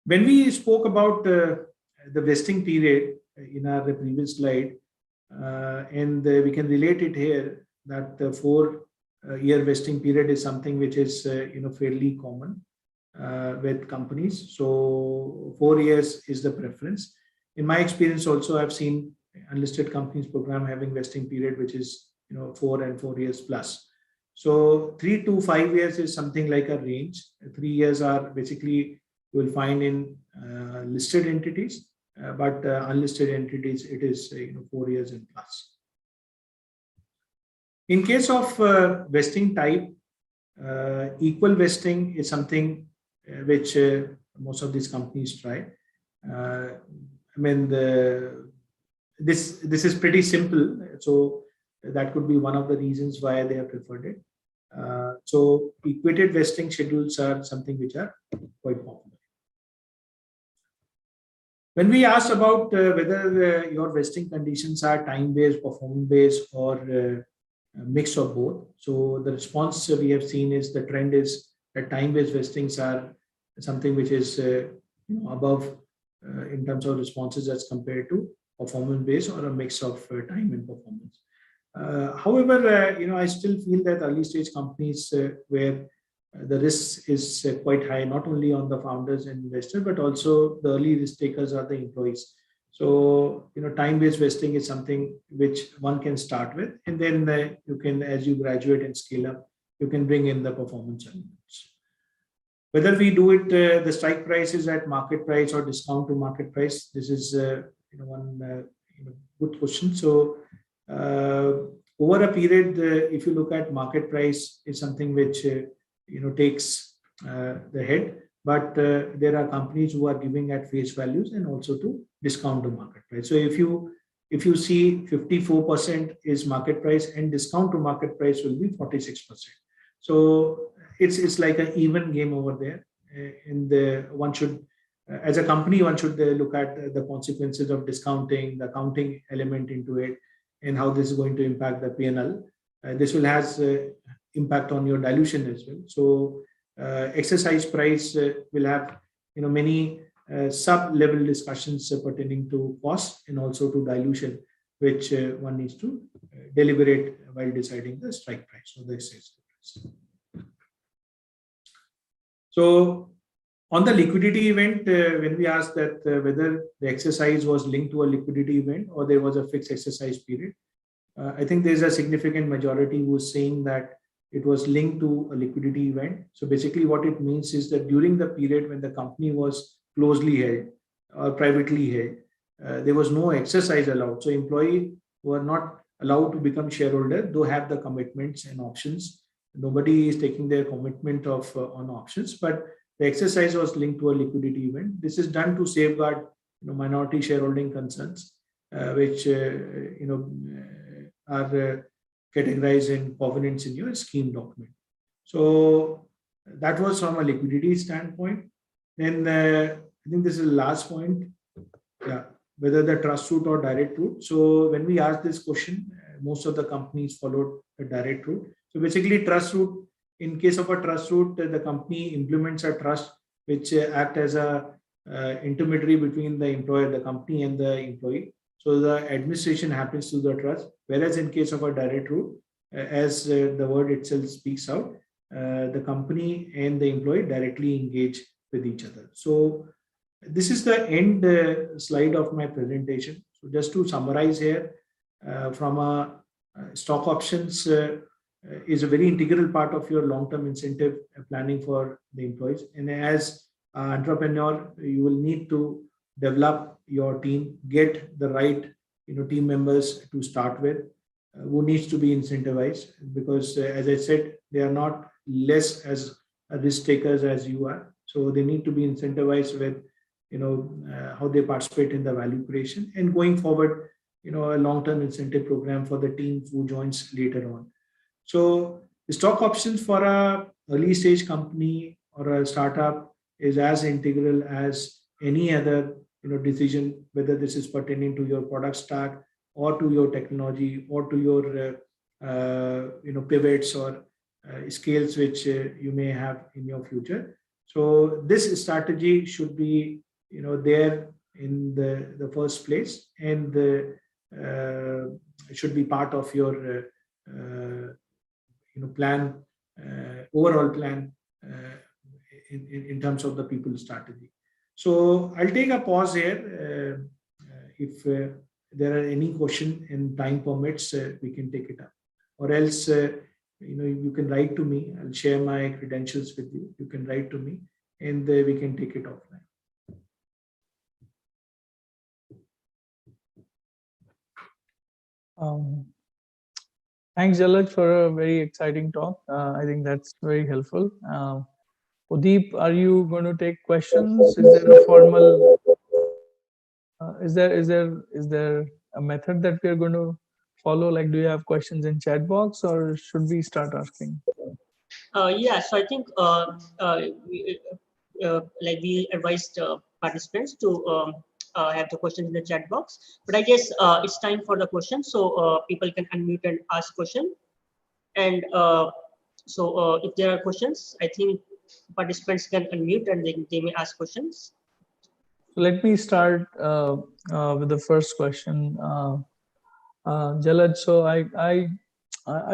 When we spoke about the vesting period in our previous slide, and we can relate it here that the 4-year vesting period is something which is fairly common with companies. So 4 years is the preference. In my experience, also I've seen unlisted companies program having vesting period which is 4 and 4 years plus. So 3 to 5 years is something like a range. 3 years are basically you will find in listed entities, but unlisted entities it is 4 years and plus. In case of vesting type, equal vesting is something which most of these companies try. This is pretty simple, so that could be one of the reasons why they have preferred it. So equated vesting schedules are something which are quite popular. When we ask about whether your vesting conditions are time-based, performance-based, or a mix of both, so the response we have seen is the trend is that time-based vestings are something which is above in terms of responses as compared to performance-based or a mix of time and performance. However, I still feel that early-stage companies where the risk is quite high, not only on the founders and investors, but also the early risk takers are the employees. So, time-based vesting is something which one can start with, and then you can, as you graduate and scale up, you can bring in the performance elements. Whether we do it, the strike price is at market price or discount to market price. This is one good question. So, over a period, if you look at market price, is something which takes the head, but there are companies who are giving at face values and also to discount to market price. So if you see 54% is market price and discount to market price will be 46%. So it's like an even game over there, and one should as a company, one should look at the consequences of discounting, the accounting element into it, and how this is going to impact the P&L. This will has impact on your dilution as well. So exercise price will have many sub-level discussions pertaining to cost and also to dilution, which one needs to deliberate while deciding the strike price. So this is so on the liquidity event, when we asked that whether the exercise was linked to a liquidity event or there was a fixed exercise period, I think there's a significant majority who is saying that it was linked to a liquidity event. So basically what it means is that during the period when the company was closely held or privately held, there was no exercise allowed. So employees were not allowed to become shareholder, though have the commitments and options. Nobody is taking their commitment of on options, but the exercise was linked to a liquidity event. This is done to safeguard minority shareholding concerns, which are categorized in covenants in your scheme document. So that was from a liquidity standpoint. Then I think this is the last point. Yeah, whether the trust route or direct route. So when we asked this question, most of the companies followed the direct route. So basically, trust route. In case of a trust route, the company implements a trust which act as a intermediary between the employer, the company, and the employee. So the administration happens to the trust. Whereas in case of a direct route, as the word itself speaks out, the company and the employee directly engage with each other. So this is the end slide of my presentation. So just to summarize here, from a stock options is a very integral part of your long-term incentive planning for the employees. And as an entrepreneur, you will need to develop your team, get the right team members to start with, who needs to be incentivized, because as I said, they are not less as risk takers as you are. So they need to be incentivized with how they participate in the value creation, and going forward, a long-term incentive program for the team who joins later on. So the stock options for a early stage company or a startup is as integral as any other decision, whether this is pertaining to your product stack or to your technology or to your pivots or scales which you may have in your future. So this strategy should be there in the first place, and should be part of your plan, overall plan in terms of the people strategy. So I'll take a pause here. If there are any question and time permits, we can take it up, or else you can write to me. I'll share my credentials with you. You can write to me, and we can take it offline. Thanks, Jalaj, for a very exciting talk. I think that's very helpful. Udeep, are you going to take questions? Is there a formal? Is there a method that we are going to follow? Like, do you have questions in chat box, or should we start asking? Yeah, so I think we advised participants to have the questions in the chat box, but I guess it's time for the question, so people can unmute and ask question. And so if there are questions, I think participants can unmute and they may ask questions. So let me start with the first question, Jalaj. So I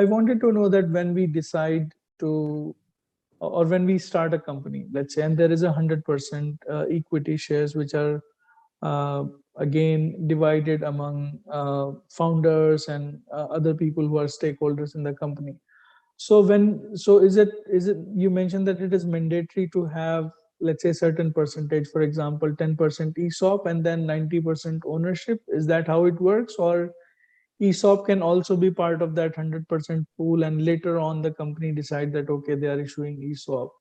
wanted to know that when we decide to, or when we start a company, let's say, and there is 100% equity shares which are again divided among founders and other people who are stakeholders in the company. So is it you mentioned that it is mandatory to have, let's say, certain percentage, for example 10% ESOP and then 90% ownership? Is that how it works, or ESOP can also be part of that 100% pool, and later on the company decide that okay, they are issuing ESOP?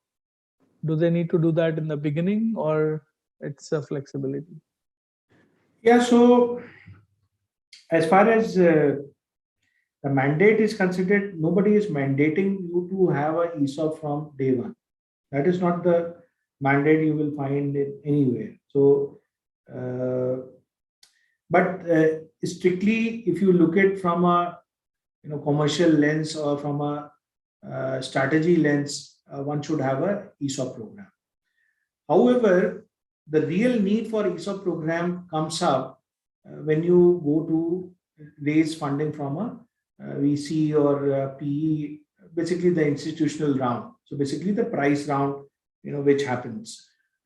Do they need to do that in the beginning, or it's a flexibility? Yeah, so as far as the mandate is considered, nobody is mandating you to have an ESOP from day one. That is not the mandate you will find it anywhere. So, but strictly, if you look at from a commercial lens or from a strategy lens, one should have a ESOP program. However, the real need for ESOP program comes up when you go to raise funding from a VC or a PE, basically the institutional round. So basically the price round, which happens.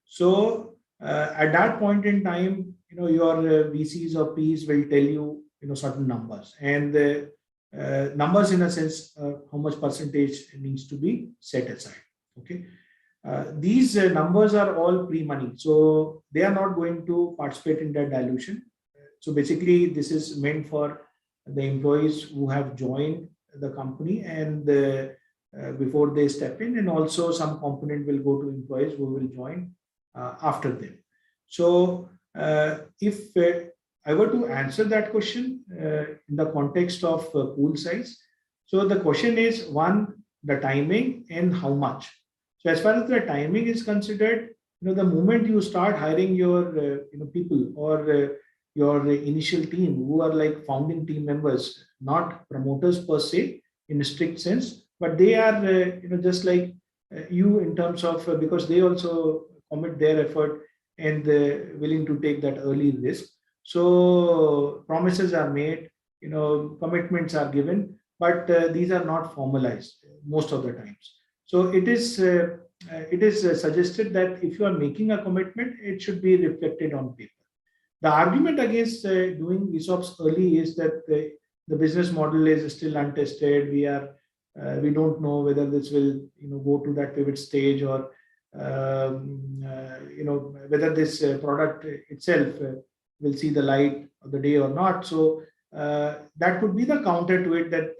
So at that point in time, your VCs or PEs will tell you, certain numbers, and the numbers in a sense, how much percentage needs to be set aside. Okay. These numbers are all pre-money, so they are not going to participate in that dilution. So basically, this is meant for the employees who have joined the company and before they step in, and also some component will go to employees who will join after them. So if I were to answer that question in the context of pool size, so the question is one, the timing and how much. So as far as the timing is considered, the moment you start hiring your people or your initial team who are like founding team members, not promoters per se in a strict sense, but they are just like you in terms of because they also commit their effort and willing to take that early risk. So promises are made, commitments are given, but these are not formalized most of the times. So it is suggested that if you are making a commitment, it should be reflected on paper. The argument against doing ESOPs early is that the business model is still untested. We don't know whether this will go to that pivot stage or whether this product itself will see the light of the day or not. So that could be the counter to it, that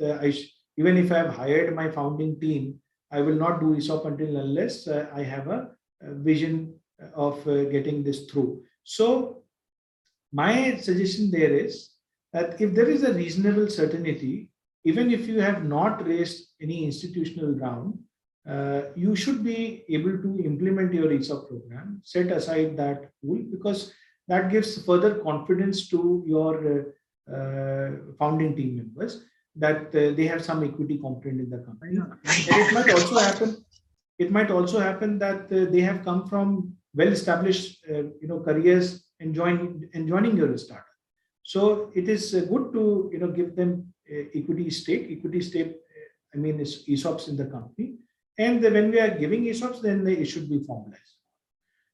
even if I have hired my founding team, I will not do ESOP until unless I have a vision of getting this through. So my suggestion there is that if there is a reasonable certainty, even if you have not raised any institutional round, you should be able to implement your ESOP program, set aside that pool, because that gives further confidence to your founding team members that they have some equity component in the company. And it might also happen. It might also happen that they have come from well-established, careers and joining your startup. So it is good to give them equity stake. Equity stake, I mean, is ESOPs in the company. And when we are giving ESOPs, then it should be formalized.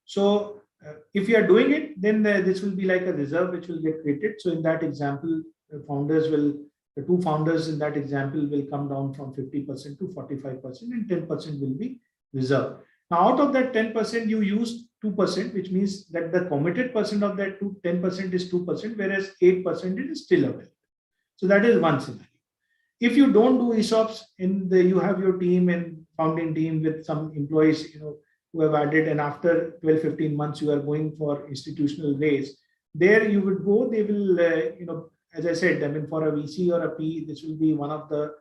So if you are doing it, then this will be like a reserve which will get created. So in that example, the two founders in that example will come down from 50% to 45%, and 10% will be reserved. Now, out of that 10%, you use 2%, which means that the committed percent of that 10% is 2%, whereas 8% is still available. So that is one scenario. If you don't do ESOPs, you have your team and founding team with some employees, who have added, and after 12-15 months you are going for institutional raise, there you would go. They will, as I said, I mean, for a VC or a PE, this will be one of the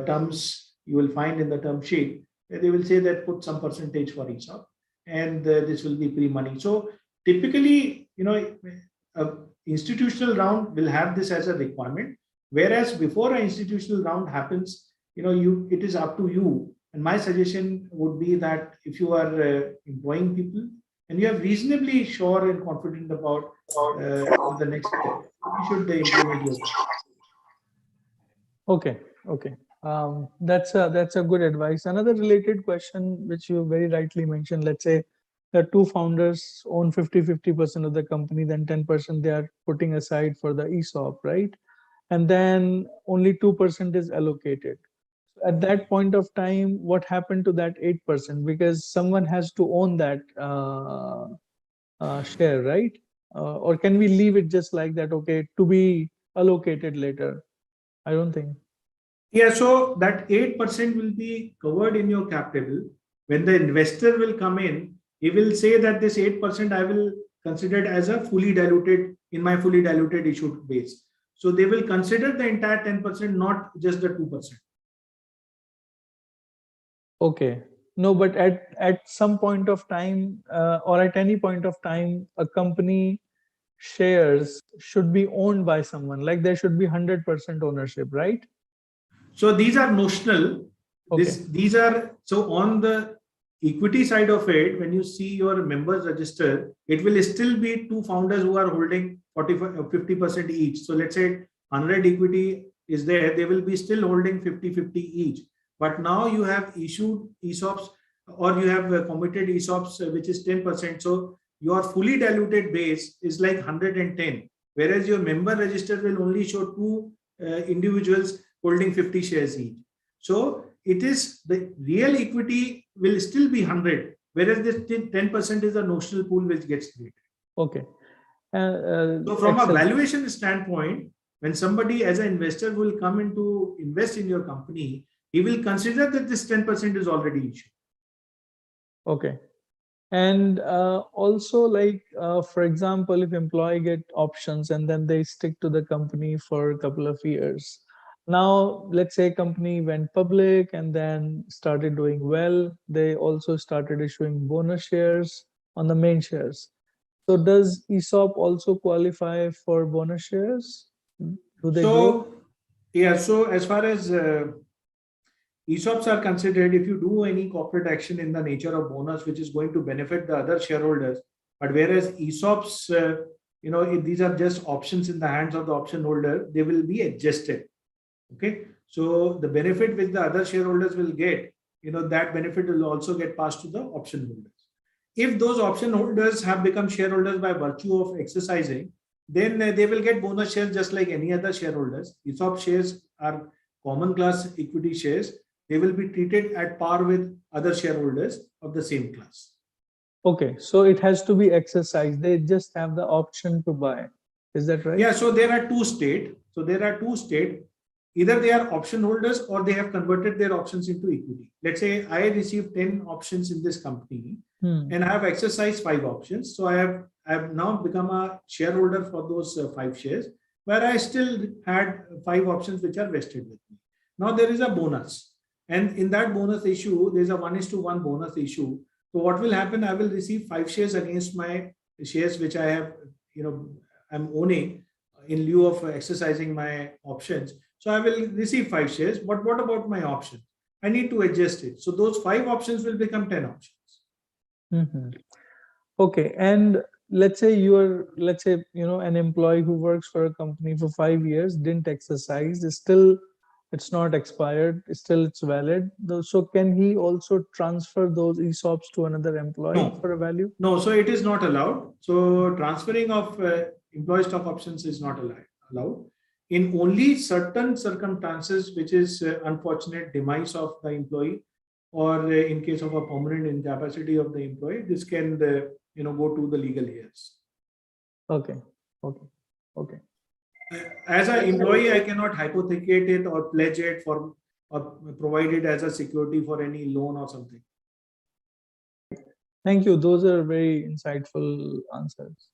terms you will find in the term sheet. They will say that put some percentage for ESOP, and this will be pre-money. So typically, a institutional round will have this as a requirement, whereas before an institutional round happens, it is up to you. And my suggestion would be that if you are employing people and you are reasonably sure and confident about the next step, you should implement your. Okay. That's a good advice. Another related question, which you very rightly mentioned, let's say the two founders own 50% of the company, then 10% they are putting aside for the ESOP, right? And then only 2% is allocated. At that point of time, what happened to that 8%? Because someone has to own that share, right? Or can we leave it just like that? Okay, to be allocated later. I don't think. Yeah, so that 8% will be covered in your cap table. When the investor will come in, he will say that this 8% I will consider it as a fully diluted, in my fully diluted issued base. So they will consider the entire 10%, not just the 2%. Okay. No, but at some point of time, or at any point of time, a company shares should be owned by someone. Like there should be 100% ownership, right? So these are notional. Okay. These are, so on the equity side of it, when you see your members register, it will still be two founders who are holding 50% each. So let's say 100 equity is there, they will be still holding 50-50 each. But now you have issued ESOPs, or you have committed ESOPs, which is 10%. So your fully diluted base is like 110, whereas your member register will only show two individuals holding 50 shares each. So it is, the real equity will still be 100, whereas this 10% is a notional pool which gets created. Okay. So from a Excellent. valuation standpoint, when somebody as an investor will come in to invest in your company, he will consider that this 10% is already issued. Okay. And also, like, for example, if employee get options and then they stick to the company for a couple of years. Now, let's say company went public and then started doing well. They also started issuing bonus shares on the main shares. So does ESOP also qualify for bonus shares? Do they grow? So, yeah, so as far as ESOPs are considered, if you do any corporate action in the nature of bonus, which is going to benefit the other shareholders, but whereas ESOPs, these are just options in the hands of the option holder, they will be adjusted. Okay, so the benefit which the other shareholders will get, that benefit will also get passed to the option holders. If those option holders have become shareholders by virtue of exercising, then they will get bonus shares just like any other shareholders. ESOP shares are common class equity shares. They will be treated at par with other shareholders of the same class. Okay, so it has to be exercised. They just have the option to buy. Is that right? Yeah, so there are two states. Either they are option holders or they have converted their options into equity. Let's say I received 10 options in this company and I have exercised 5 options. So I have now become a shareholder for those 5 shares, where I still had 5 options which are vested with me. Now there is a bonus. And in that bonus issue, there's a 1:1 bonus issue. So what will happen? I will receive 5 shares against my shares which I have, I'm owning in lieu of exercising my options. So I will receive 5 shares, but what about my option? I need to adjust it. So those 5 options will become 10 options. Okay, and let's say an employee who works for a company for 5 years, didn't exercise, it's not expired, still it's valid. So can he also transfer those ESOPs to another employee No, for a value? no. So it is not allowed. So transferring of employee stock options is not allowed. In only certain circumstances, which is unfortunate demise of the employee, or in case of a permanent incapacity of the employee, this can go to the legal heirs. Okay. As an employee, I cannot hypothecate it or pledge it for, or provide it as a security for any loan or something. Thank you. Those are very insightful answers.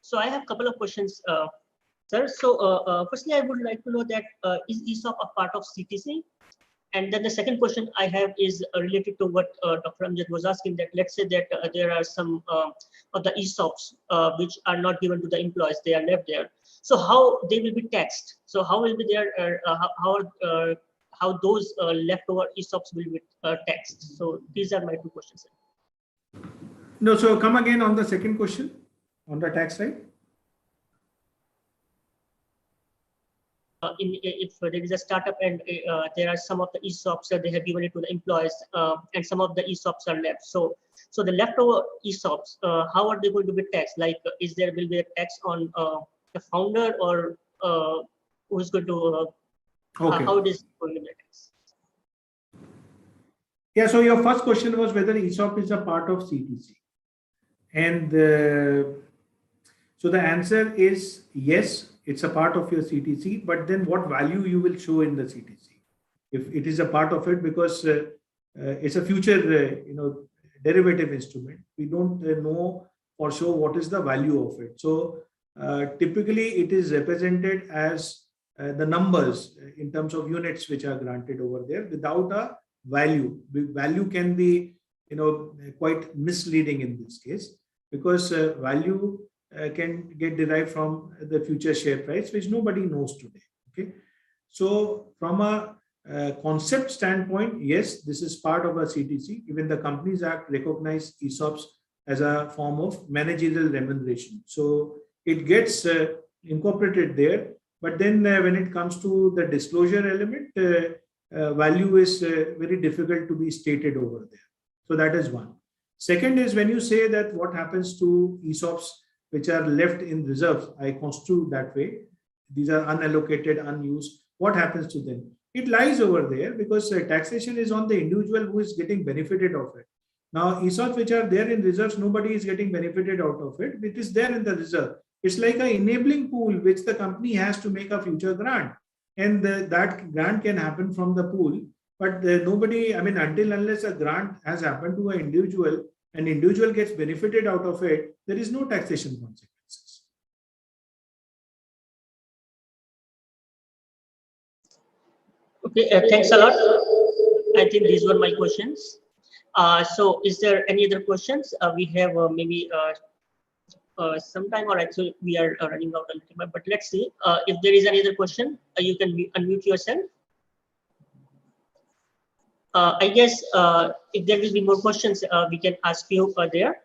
So I have a couple of questions, sir. So firstly, I would like to know that is ESOP a part of CTC? And then the second question I have is related to what Dr. Amjad was asking, that let's say that there are some of the ESOPs which are not given to the employees, they are left there. So how they will be taxed? So how will be there, how those leftover ESOPs will be taxed? So these are my 2 questions. No, so come again on the second question on the tax side. If there is a startup and there are some of the ESOPs that they have given it to the employees, and some of the ESOPs are left. So the leftover ESOPs, how are they going to be taxed? Like, will be a tax on the founder, or who is going to? Okay. How it is going to be taxed? Yeah. So your first question was whether ESOP is a part of CTC, and so the answer is yes. It's a part of your CTC, but then what value you will show in the CTC if it is a part of it, because it's a future derivative instrument. We don't know for sure what is the value of it. So typically it is represented as the numbers in terms of units which are granted over there without a value. The value can be, quite misleading in this case, because value can get derived from the future share price, which nobody knows today. Okay, so from a concept standpoint, yes, this is part of a CTC. Even the Companies Act recognize ESOPs as a form of managerial remuneration, so it gets incorporated there. But then when it comes to the disclosure element, value is very difficult to be stated over there. So that is one. Second is, when you say that what happens to ESOPs which are left in reserves, I construe that way. These are unallocated, unused. What happens to them? It lies over there because taxation is on the individual who is getting benefited of it. Now, ESOPs which are there in reserves, nobody is getting benefited out of it. It is there in the reserve. It's like an enabling pool which the company has to make a future grant. And that grant can happen from the pool. But nobody, until unless a grant has happened to an individual gets benefited out of it, there is no taxation consequences. Okay, thanks a lot. I think these were my questions. So is there any other questions? We have maybe some time, or actually we are running out a little bit, but let's see. If there is any other question, you can unmute yourself. I guess if there will be more questions, we can ask you there.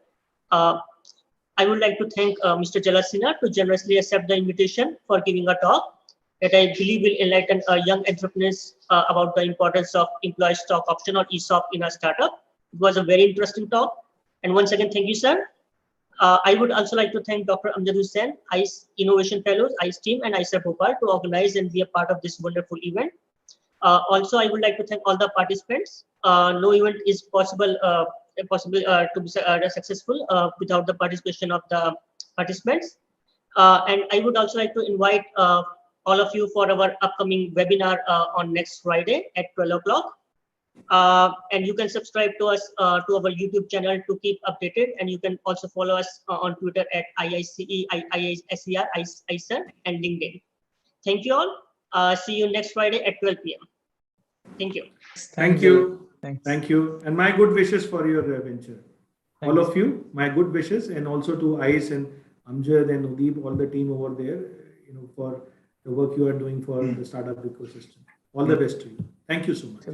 I would like to thank Mr. Jalasina to generously accept the invitation for giving a talk that I believe will enlighten young entrepreneurs about the importance of employee stock option or ESOP in a startup. It was a very interesting talk. And once again, thank you, sir. I would also like to thank Dr. Amjad Hussain, IICE Innovation Fellows, IICE team, and IICE Bhopal to organize and be a part of this wonderful event. Also, I would like to thank all the participants. No event is possible to be successful without the participation of the participants. And I would also like to invite all of you for our upcoming webinar on next Friday at 12 o'clock. And you can subscribe to us to our YouTube channel to keep updated. And you can also follow us on Twitter at IICE, IISER, IICER, and LinkedIn. Thank you all. See you next Friday at 12 p.m. Thank you. Thank you. Thanks. Thank you. And my good wishes for your venture. All of you, my good wishes, and also to IICE and Amjad and Udeep, all the team over there, for the work you are doing for the startup ecosystem. All the best to you. Thank you so much.